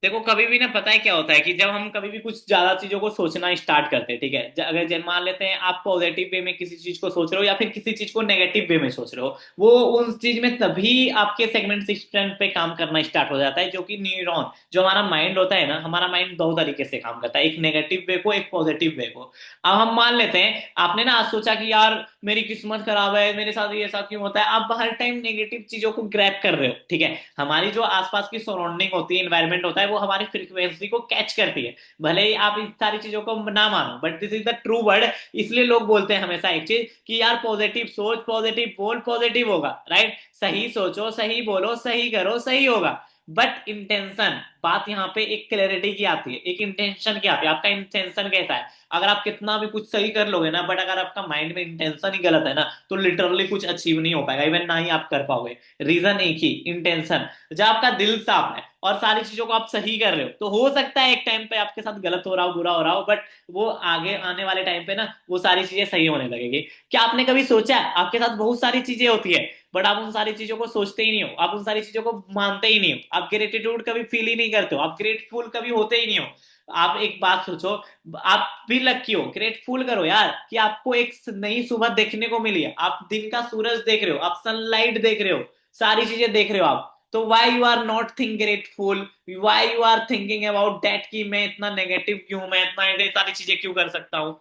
देखो कभी भी ना, पता है क्या होता है कि जब हम कभी भी कुछ ज्यादा चीजों को सोचना स्टार्ट करते हैं, ठीक है, अगर जब मान लेते हैं आप पॉजिटिव वे में किसी चीज को सोच रहे हो या फिर किसी चीज को नेगेटिव वे में सोच रहे हो, वो उस चीज में तभी आपके सेगमेंट सिस्टम पे काम करना स्टार्ट हो जाता है, जो कि न्यूरॉन, जो हमारा माइंड होता है ना, हमारा माइंड दो तरीके से काम करता है, एक नेगेटिव वे को, एक पॉजिटिव वे को। अब हम मान लेते हैं आपने ना आज सोचा कि यार मेरी किस्मत खराब है, मेरे साथ ये साथ क्यों होता है, आप हर टाइम नेगेटिव चीजों को ग्रैब कर रहे हो, ठीक है। हमारी जो आसपास की सराउंडिंग होती है, इन्वायरमेंट होता है, वो हमारी फ्रीक्वेंसी को कैच करती है। भले ही आप इस सारी चीजों को ना मानो, but this is the true word. इसलिए लोग बोलते हैं हमेशा एक चीज कि यार पॉजिटिव सोच, पॉजिटिव बोल, पॉजिटिव होगा, राइट। सही सोचो, सही बोलो, सही करो, सही होगा। बट इंटेंशन, बात यहाँ पे एक क्लैरिटी की आती है, एक इंटेंशन की आती है, आपका इंटेंशन कैसा है। अगर आप कितना भी कुछ सही कर लोगे ना, बट अगर आपका माइंड में इंटेंशन ही गलत है ना, तो लिटरली कुछ अचीव नहीं हो पाएगा, इवन ना ही आप कर पाओगे। रीजन एक ही, इंटेंशन। जब आपका दिल साफ है और सारी चीजों को आप सही कर रहे हो, तो हो सकता है एक टाइम पे आपके साथ गलत हो रहा हो, बुरा हो रहा हो, बट वो आगे आने वाले टाइम पे ना वो सारी चीजें सही होने लगेगी। क्या आपने कभी सोचा है आपके साथ बहुत सारी चीजें होती है, बट आप उन सारी चीजों को सोचते ही नहीं हो, आप उन सारी चीजों को मानते ही नहीं हो, आप ग्रेटिट्यूड कभी फील ही नहीं करते हो, आप ग्रेटफुल कभी होते ही नहीं हो। आप एक बात सोचो, आप भी लकी हो, ग्रेटफुल करो यार कि आपको एक नई सुबह देखने को मिली है, आप दिन का सूरज देख रहे हो, आप सनलाइट देख रहे हो, सारी चीजें देख रहे हो आप। तो why you are not think grateful, why you are thinking about that कि मैं इतना नेगेटिव क्यों, मैं इतना ये सारी चीजें क्यों कर सकता हूँ।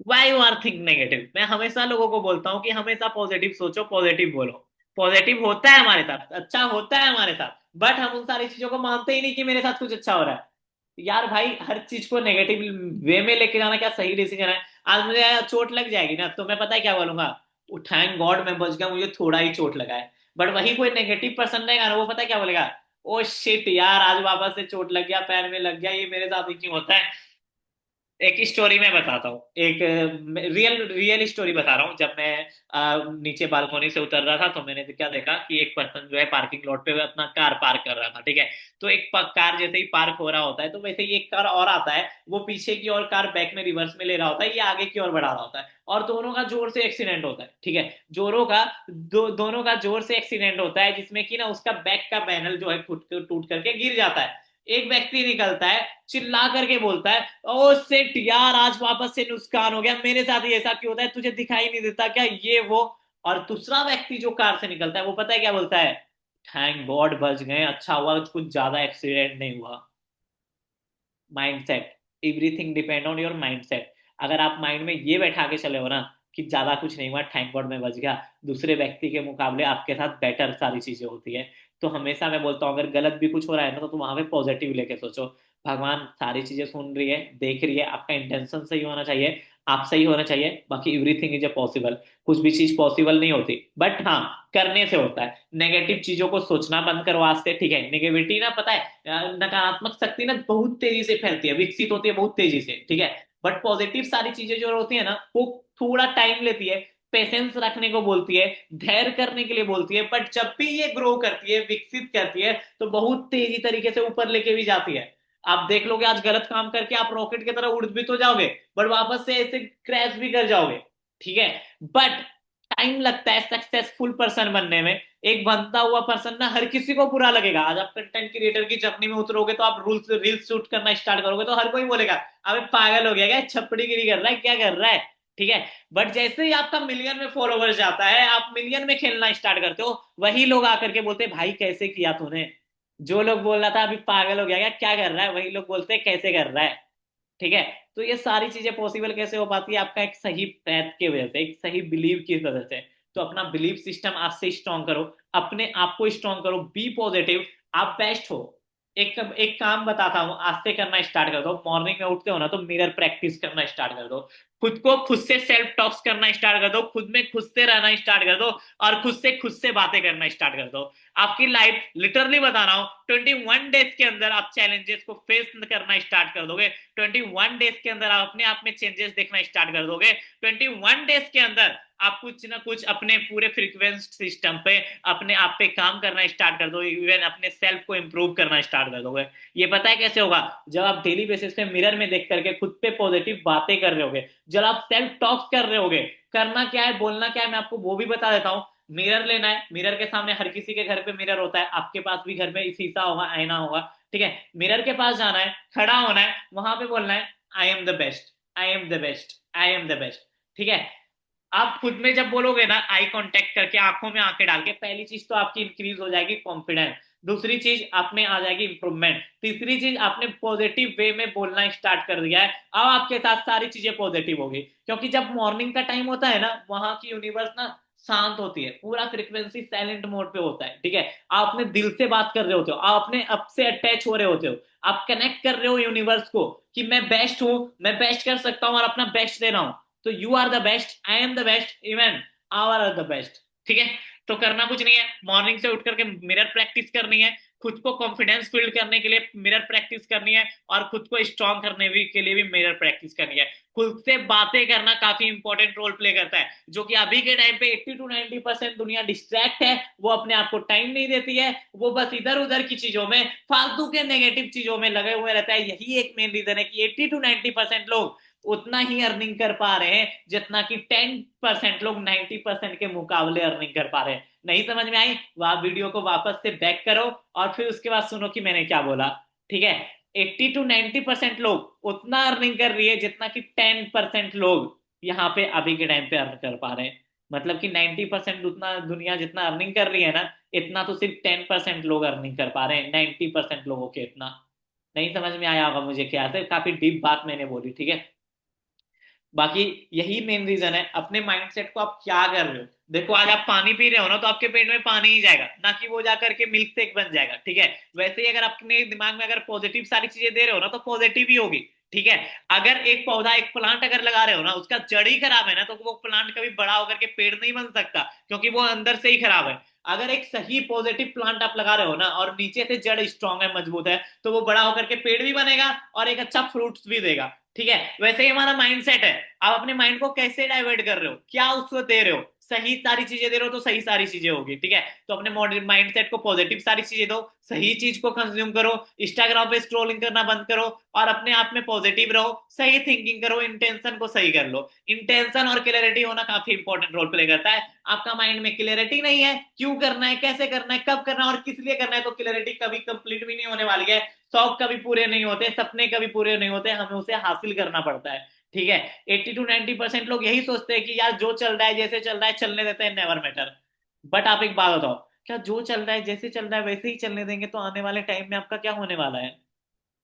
Why you are think negative. मैं हमेशा लोगों को बोलता हूँ कि हमेशा पॉजिटिव सोचो, पॉजिटिव बोलो। पॉजिटिव होता है हमारे साथ, अच्छा होता है हमारे साथ, बट हम उन सारी चीजों को मानते ही नहीं कि मेरे साथ कुछ अच्छा हो रहा है। यार भाई, हर चीज को नेगेटिव वे में लेके जाना क्या सही डिसीजन है। आज मुझे चोट लग जाएगी ना, तो मैं पता है क्या बोलूंगा, थैंक गॉड मैं बच गया, मुझे थोड़ा ही चोट लगा है। बट वही कोई नेगेटिव पर्सन रहेगा ना, वो पता है क्या बोलेगा, ओ शिट यार, आज वापस से चोट लग गया, पैर में लग गया, ये मेरे साथ ही क्यों होता है। एक स्टोरी मैं बताता हूँ, एक रियल रियल स्टोरी बता रहा हूँ। जब मैं नीचे बालकोनी से उतर रहा था, तो मैंने क्या देखा कि एक पर्सन जो है पार्किंग लॉट पे अपना कार पार्क कर रहा था, ठीक है। तो एक कार जैसे ही पार्क हो रहा होता है, तो वैसे ही एक कार और आता है, वो पीछे की ओर कार बैक में रिवर्स में ले रहा होता है, ये आगे की ओर बढ़ा रहा होता है, और दोनों का जोर से एक्सीडेंट होता है, ठीक है। दोनों का जोर से एक्सीडेंट होता है, जिसमें कि ना उसका बैक का पैनल जो है टूट टूट करके गिर जाता है। एक व्यक्ति निकलता है, चिल्ला करके बोलता है, ओ सेठ यार, आज वापस से नुकसान हो गया, मेरे साथ ही ऐसा क्यों होता है, तुझे दिखाई नहीं देता क्या, ये वो। और दूसरा व्यक्ति जो कार से निकलता है, वो पता है क्या बोलता है, थैंक गॉड बच गए, अच्छा हुआ कुछ ज्यादा एक्सीडेंट नहीं हुआ। Mindset, everything depend on your mindset. अगर आप माइंड में ये बैठा के चले हो ना कि ज्यादा कुछ नहीं हुआ, थैंक गॉड मैं बच गया, दूसरे व्यक्ति के मुकाबले आपके साथ बेटर सारी चीजें होती है। तो हमेशा मैं बोलता हूँ, अगर गलत भी कुछ हो रहा है ना, तो तुम वहां पे पॉजिटिव लेके सोचो। भगवान सारी चीजें सुन रही है, देख रही है, आपका इंटेंशन सही होना चाहिए, आप सही होना चाहिए, बाकी एवरीथिंग इज ए पॉसिबल। कुछ भी चीज पॉसिबल नहीं होती, बट हाँ, करने से होता है। नेगेटिव चीजों को सोचना बंद करो आज से, ठीक है। नेगेटिविटी ना, पता है, नकारात्मक शक्ति ना बहुत तेजी से फैलती है, विकसित होती है बहुत तेजी से, ठीक है। बट पॉजिटिव सारी चीजें जो होती है ना, वो थोड़ा टाइम लेती है, पेशेंस रखने को बोलती है, धैर्य करने के लिए बोलती है, बट जब भी ये ग्रो करती है, विकसित करती है, तो बहुत तेजी तरीके से ऊपर लेके भी जाती है। आप देख लोगे, आज गलत काम करके आप रॉकेट की तरह उड़ भी तो जाओगे, बट वापस से ऐसे क्रैश भी कर जाओगे, ठीक है। बट टाइम लगता है सक्सेसफुल पर्सन बनने में। एक बनता हुआ पर्सन ना, हर किसी को बुरा लगेगा। आज आप कंटेंट क्रिएटर की जर्नी में उतरोगे, तो आप रूल्स रील्स शूट करना स्टार्ट करोगे, तो हर कोई बोलेगा अबे पागल हो गया क्या, छपड़ी गिरी कर रहा है, क्या कर रहा है, ठीक है। बट जैसे ही आपका मिलियन में फॉलोवर्स जाता है, आप मिलियन में खेलना स्टार्ट करते हो, वही लोग आकर के बोलते हैं भाई कैसे किया तूने। जो लोग बोल रहा था अभी पागल हो गया क्या कर रहा है, वही लोग बोलते हैं कैसे कर रहा है, ठीक है। तो ये सारी चीजें पॉसिबल कैसे हो पाती है, आपका एक सही पैथ की वजह से, एक सही बिलीव की वजह से। तो अपना बिलीव सिस्टम आज से स्ट्रॉन्ग करो, अपने आप को स्ट्रॉन्ग करो, बी पॉजिटिव, आप बेस्ट हो। एक एक काम बताता हूँ, आज से करना स्टार्ट कर दो। मॉर्निंग में उठते हो ना, तो मिरर प्रैक्टिस करना स्टार्ट कर दो। खुद को खुद से सेल्फ टॉक्स करना स्टार्ट कर दो, खुद में खुद से रहना स्टार्ट कर दो, और खुद से बातें करना स्टार्ट कर दो। आपकी लाइफ, लिटरली बता रहा हूँ, 21 डेज के अंदर आप चैलेंजेस को फेस करना स्टार्ट कर दोगे। 21 डेज के अंदर आप अपने आप में चेंजेस देखना स्टार्ट कर दोगे। 21 डेज के अंदर आप कुछ ना कुछ अपने पूरे फ्रीक्वेंस सिस्टम पे, अपने आप पे काम करना स्टार्ट कर दो, इवन अपने सेल्फ को इंप्रूव करना स्टार्ट कर दोगे। ये पता है कैसे होगा, जब आप डेली बेसिस पे मिरर में देख करके खुद पे पॉजिटिव बातें कर रहे होगे, जब आप सेल्फ टॉक कर रहे होगे। करना क्या है, बोलना क्या है, मैं आपको वो भी बता देता हूँ। मिरर लेना है, मिरर के सामने, हर किसी के घर पे मिरर होता है, आपके पास भी घर में शीशा होगा, आईना होगा, ठीक है। मिरर के पास जाना है, खड़ा होना है, वहां पे बोलना है आई am the best, I am the best, I am the best, ठीक है। आप खुद में जब बोलोगे ना, आई कांटेक्ट करके, आंखों में आंखें डाल के, पहली चीज तो आपकी इंक्रीज हो जाएगी कॉन्फिडेंस, दूसरी चीज आप में आ जाएगी इंप्रूवमेंट, तीसरी चीज आपने पॉजिटिव वे में बोलना स्टार्ट कर दिया है, अब आपके साथ सारी चीजें पॉजिटिव होगी। क्योंकि जब मॉर्निंग का टाइम होता है ना, वहां की यूनिवर्स ना शांत होती है, पूरा फ्रिक्वेंसी साइलेंट मोड पे होता है, ठीक है। आप अपने दिल से बात कर रहे होते हो, आप अपने अब से अटैच हो रहे होते हो, आप कनेक्ट कर रहे हो यूनिवर्स को कि मैं बेस्ट हूं, मैं बेस्ट कर सकता हूं और अपना बेस्ट दे रहा हूं। तो you are the best, I am the best, even our are the best, ठीक है। तो करना कुछ नहीं है, मॉर्निंग से उठ करके मिरर प्रैक्टिस करनी है, खुद को कॉन्फिडेंस फील्ड करने के लिए मिरर प्रैक्टिस करनी है, और खुद को स्ट्रांग करने के लिए भी मिरर प्रैक्टिस करनी है। खुद से बातें करना काफी इंपॉर्टेंट रोल प्ले करता है, जो कि अभी के टाइम पे 80 to 90% दुनिया डिस्ट्रैक्ट है, वो अपने आप को टाइम नहीं देती है, वो बस इधर उधर की चीजों में, फालतू के नेगेटिव चीजों में लगे हुए रहता है। यही एक मेन रीजन है कि 80 to 90% लोग उतना ही अर्निंग कर पा रहे हैं जितना कि 10% लोग 90% के मुकाबले अर्निंग कर पा रहे हैं। नहीं समझ में आई? वह वीडियो को वापस से बैक करो और फिर उसके बाद सुनो कि मैंने क्या बोला, ठीक है। 80 to 90% लोग उतना अर्निंग कर रही है जितना कि 10% लोग यहाँ पे अभी के टाइम पे अर्न कर पा रहे हैं। मतलब कि 90% उतना दुनिया जितना अर्निंग कर रही है ना, इतना तो सिर्फ 10% लोग अर्निंग कर पा रहे हैं 90% लोगों के इतना। नहीं समझ में आया होगा मुझे, क्या है, काफी डीप बात मैंने बोली, ठीक है। बाकी यही मेन रीजन है, अपने माइंडसेट को आप क्या कर रहे हो। देखो आज आप पानी पी रहे हो ना, तो आपके पेट में पानी ही जाएगा, ना कि वो जाकर के मिल्क शेक बन जाएगा, ठीक है। वैसे ही अगर अपने दिमाग में अगर पॉजिटिव सारी चीजें दे रहे हो ना, तो पॉजिटिव ही होगी, ठीक है। अगर एक पौधा, एक प्लांट अगर लगा रहे हो ना, उसका जड़ ही खराब है ना, तो वो प्लांट कभी बड़ा होकर के पेड़ नहीं बन सकता, क्योंकि वो अंदर से ही खराब है। अगर एक सही पॉजिटिव प्लांट आप लगा रहे हो ना, और नीचे से जड़ स्ट्रांग है, मजबूत है, तो वो बड़ा होकर के पेड़ भी बनेगा और एक अच्छा फ्रूट्स भी देगा, ठीक है। वैसे ही हमारा माइंडसेट है, आप अपने माइंड को कैसे डाइवर्ट कर रहे हो, क्या उसको दे रहे हो, सही सारी चीजें दे रहे हो तो सही सारी चीजें होगी, ठीक है। तो अपने माइंडसेट को पॉजिटिव सारी चीजें दो, सही चीज को कंज्यूम करो, इंस्टाग्राम पे स्क्रॉलिंग करना बंद करो, और अपने आप में पॉजिटिव रहो, सही थिंकिंग करो, इंटेंशन को सही कर लो। इंटेंशन और क्लियरिटी होना काफी इंपॉर्टेंट रोल प्ले करता है। आपका माइंड में क्लियरिटी नहीं है, क्यों करना है, कैसे करना है, कब करना है और किस लिए करना है, तो क्लियरिटी कभी कंप्लीट भी नहीं होने वाली है। शौक कभी पूरे नहीं होते, सपने कभी पूरे नहीं होते, हमें उसे हासिल करना पड़ता है, ठीक है। 80 to 90% लोग यही सोचते हैं कि यार जो चल रहा है, जैसे चल रहा है चलने देते हैं, नेवर मैटर। बट आप एक बात बताओ, क्या जो चल रहा है, जैसे चल रहा है वैसे ही चलने देंगे तो आने वाले टाइम में आपका क्या होने वाला है?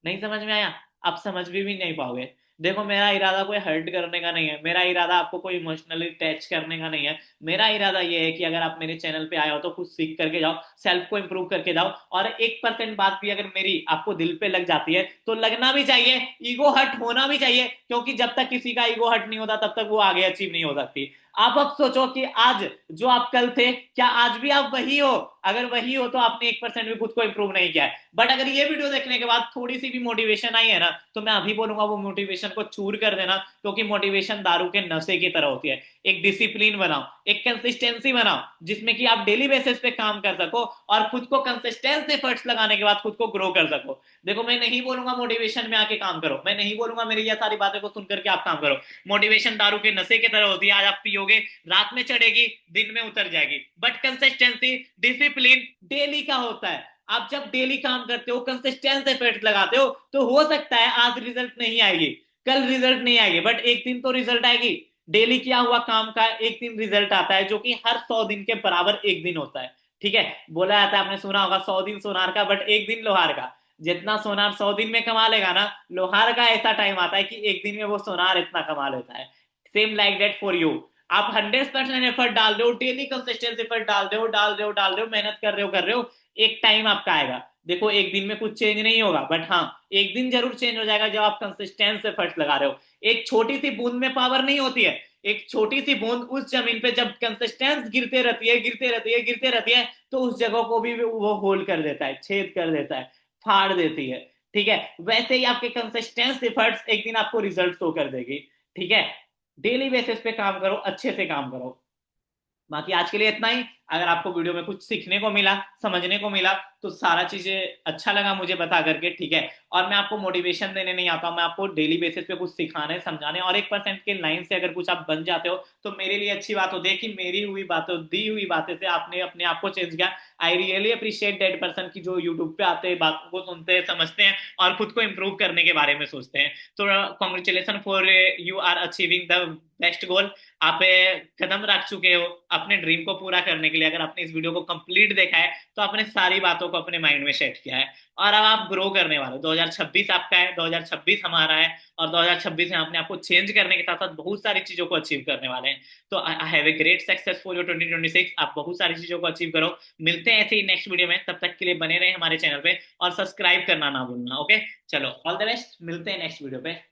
नहीं समझ में आया? आप समझ भी नहीं पाओगे। देखो मेरा इरादा कोई हर्ट करने का नहीं है, मेरा इरादा आपको कोई इमोशनली टच करने का नहीं है। मेरा इरादा ये है कि अगर आप मेरे चैनल पे आए हो तो कुछ सीख करके जाओ, सेल्फ को इंप्रूव करके जाओ, और 1% बात भी अगर मेरी आपको दिल पे लग जाती है तो लगना भी चाहिए, ईगो हर्ट होना भी चाहिए, क्योंकि जब तक किसी का ईगो हर्ट नहीं होता तब तक वो आगे अचीव नहीं हो सकती। आप अब सोचो कि आज जो आप कल थे, क्या आज भी आप वही हो? अगर वही हो तो आपने 1% भी खुद को इंप्रूव नहीं किया है। बट अगर ये वीडियो देखने के बाद थोड़ी सी भी मोटिवेशन आई है ना, तो मैं अभी बोलूंगा वो मोटिवेशन को चूर कर देना, क्योंकि मोटिवेशन दारू के नशे की तरह होती है। एक डिसिप्लिन बनाओ, एक कंसिस्टेंसी बनाओ, जिसमें कि आप डेली बेसिस पे काम कर सको, और खुद को कंसिस्टेंस एफर्ट्स लगाने के बाद खुद को ग्रो कर सको। देखो मैं नहीं बोलूंगा मोटिवेशन में आके काम करो, मैं नहीं बोलूंगा मेरी ये सारी बातें को सुनकर के आप काम करो। मोटिवेशन दारू के नशे की तरह होती है, आज आप पियोगे, रात में चढ़ेगी, दिन में उतर जाएगी। बट कंसिस्टेंसी, डिसिप्लिन डेली का होता है। आप जब डेली काम करते हो, कंसिस्टेंस एफर्ट लगाते हो, तो हो सकता है आज रिजल्ट नहीं आएगी, कल रिजल्ट नहीं आएगी, बट एक दिन तो रिजल्ट आएगी। डेली किया हुआ काम का एक दिन रिजल्ट आता है, जो कि हर 100 दिन के बराबर एक दिन होता है, ठीक है। बोला जाता है, आपने सुना होगा, 100 दिन सोनार का बट एक दिन लोहार का। जितना सोनार 100 दिन में कमा लेगा ना, लोहार का ऐसा टाइम आता है कि एक दिन में वो सोनार इतना कमा लेता है। Same like that for you. आप 100% एफर्ट डाल रहे हो, डेली कंसिस्टेंस एफर्ट डाल रहे हो, मेहनत कर रहे हो, एक टाइम आपका आएगा। देखो एक दिन में कुछ चेंज नहीं होगा, बट हाँ एक दिन जरूर चेंज हो जाएगा, जब आप कंसिस्टेंस एफर्ट लगा रहे हो। एक छोटी सी बूंद में पावर नहीं होती है, एक छोटी सी बूंद उस जमीन पे जब कंसिस्टेंस गिरते रहती है, गिरते रहती है, तो उस जगह को भी वो होल कर देता है, छेद कर देता है, फाड़ देती है, ठीक है। वैसे ही आपके कंसिस्टेंस एफर्ट्स एक दिन आपको रिजल्ट शो कर देगी, ठीक है। डेली बेसिस पे काम करो, अच्छे से काम करो। बाकी आज के लिए इतना ही। अगर आपको वीडियो में कुछ सीखने को मिला, समझने को मिला, तो सारा चीजें अच्छा लगा मुझे बता करके, ठीक है। और मैं आपको मोटिवेशन देने नहीं आता हूं, मैं आपको डेली बेसिस पे कुछ सिखाने समझाने, और 1% के लाइन से अगर कुछ आप बन जाते हो तो मेरे लिए अच्छी बात होती है कि मेरी हुई बातों, दी हुई बातें से आपने अपने आप को चेंज किया। I really appreciate that person की जो यूट्यूब पे आते हैं, बातों को सुनते हैं, समझते हैं और खुद को इम्प्रूव करने के बारे में सोचते हैं। तो congratulation for you are achieving the best goal. आप कदम रख चुके हो अपने ड्रीम को पूरा करने के लिए। अगर आपने इस वीडियो को कंप्लीट देखा है तो आपने सारी बातों को अपने माइंड में सेट किया है, और अब आप ग्रो करने वाले हो। 2026 आपका है, 2026 हमारा है, और 2026 में आपने आपको चेंज करने के साथ साथ बहुत सारी चीजों को अचीव करने वाले हैं। तो I have a great success for your 2026। आप बहुत सारी चीजों को अचीव करो। मिलते हैं ऐसे ही नेक्स्ट वीडियो में, तब तक के लिए बने रहे हमारे चैनल पे और सब्सक्राइब करना ना भूलना। ओके, चलो ऑल द बेस्ट, मिलते हैं नेक्स्ट वीडियो पे।